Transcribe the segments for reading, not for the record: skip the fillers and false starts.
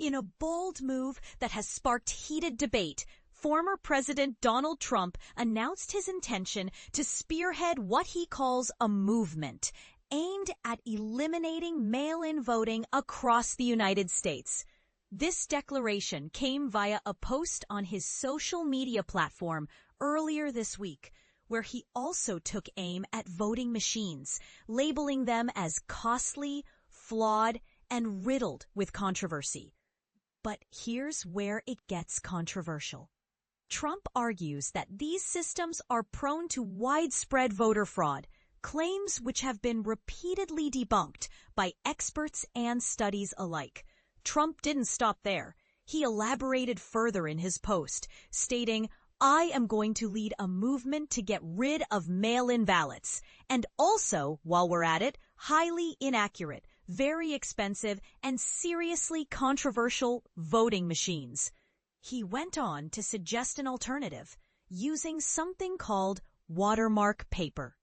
In a bold move that has sparked heated debate, former President Donald Trump announced his intention to spearhead what he calls a movement aimed at eliminating mail-in voting across the United States. This declaration came via a post on his social media platform earlier this week, where he also took aim at voting machines, labeling them as costly, flawed, and riddled with controversy. But here's where it gets controversial. Trump argues that these systems are prone to widespread voter fraud, claims which have been repeatedly debunked by experts and studies alike. Trump didn't stop there. He elaborated further in his post, stating, "I am going to lead a movement to get rid of mail-in ballots, and also, while we're at it, highly inaccurate, very expensive, and seriously controversial voting machines." He went on to suggest an alternative, using something called watermark paper,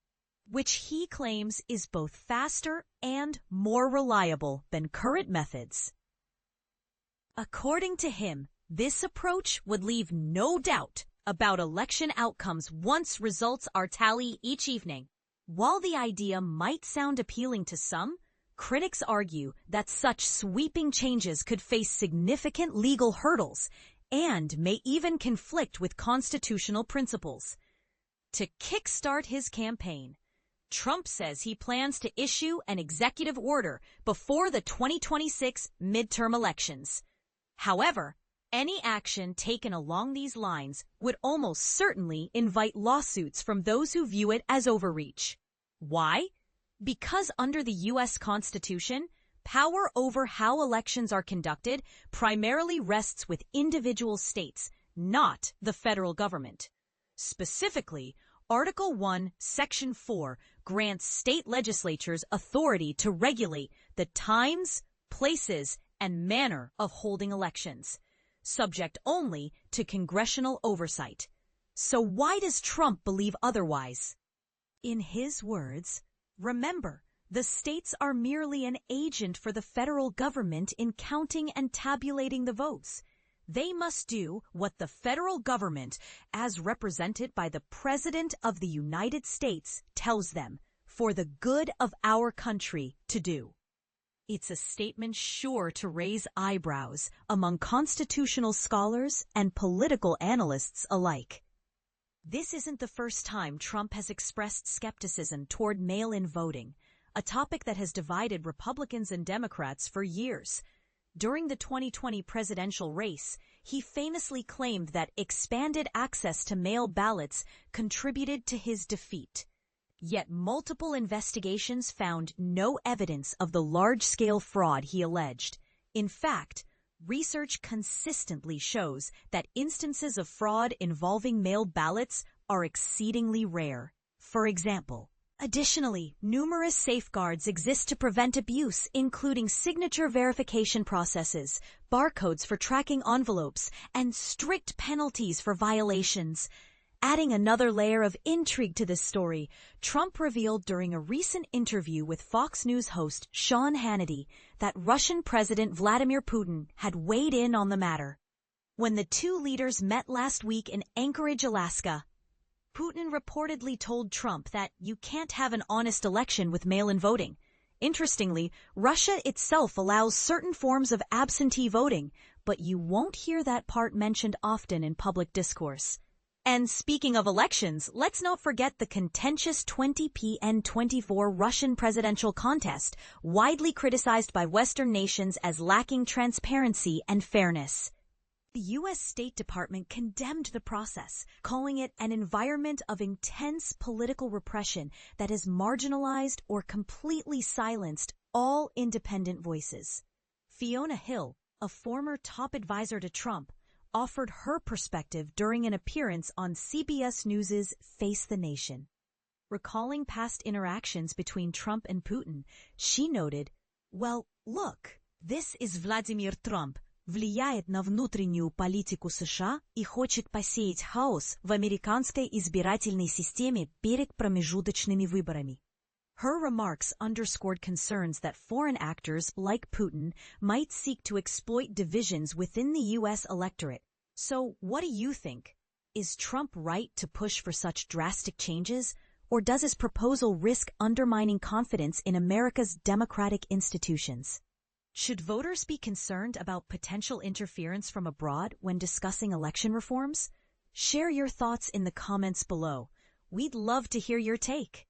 which he claims is both faster and more reliable than current methods. According to him, this approach would leave no doubt about election outcomes once results are tallied each evening. While the idea might sound appealing to some, critics argue that such sweeping changes could face significant legal hurdles and may even conflict with constitutional principles. To kickstart his campaign, Trump says he plans to issue an executive order before the 2026 midterm elections. However, any action taken along these lines would almost certainly invite lawsuits from those who view it as overreach. Why? Because under the U.S. Constitution, power over how elections are conducted primarily rests with individual states, not the federal government. Specifically, Article 1, Section 4 grants state legislatures authority to regulate the times, places, and manner of holding elections, subject only to congressional oversight. So why does Trump believe otherwise? In his words, remember, the states are merely an agent for the federal government in counting and tabulating the votes. They must do what the federal government, as represented by the President of the United States, tells them for the good of our country to do. It's a statement sure to raise eyebrows among constitutional scholars and political analysts alike. This isn't the first time Trump has expressed skepticism toward mail-in voting, a topic that has divided Republicans and Democrats for years. During the 2020 presidential race, he famously claimed that expanded access to mail ballots contributed to his defeat. Yet multiple investigations found no evidence of the large-scale fraud he alleged. In fact, research consistently shows that instances of fraud involving mail ballots are exceedingly rare. For example, additionally, numerous safeguards exist to prevent abuse, including signature verification processes, barcodes for tracking envelopes, and strict penalties for violations. Adding another layer of intrigue to this story, Trump revealed during a recent interview with Fox News host Sean Hannity that Russian President Vladimir Putin had weighed in on the matter. When the two leaders met last week in Anchorage, Alaska, Putin reportedly told Trump that you can't have an honest election with mail-in voting. Interestingly, Russia itself allows certain forms of absentee voting, but you won't hear that part mentioned often in public discourse. And speaking of elections, let's not forget the contentious 2024 Russian presidential contest, widely criticized by Western nations as lacking transparency and fairness. The U.S. State Department condemned the process, calling it an environment of intense political repression that has marginalized or completely silenced all independent voices. Fiona Hill, a former top advisor to Trump, offered her perspective during an appearance on CBS News' Face the Nation. Recalling past interactions between Trump and Putin, she noted, "Well, look, this is Vladimir Trump, влияет на внутреннюю политику США и хочет посеять хаос в американской избирательной системе перед промежуточными выборами. Her remarks underscored concerns that foreign actors like Putin might seek to exploit divisions within the U.S. electorate. So, what do you think? Is Trump right to push for such drastic changes, or does his proposal risk undermining confidence in America's democratic institutions? Should voters be concerned about potential interference from abroad when discussing election reforms? Share your thoughts in the comments below. We'd love to hear your take.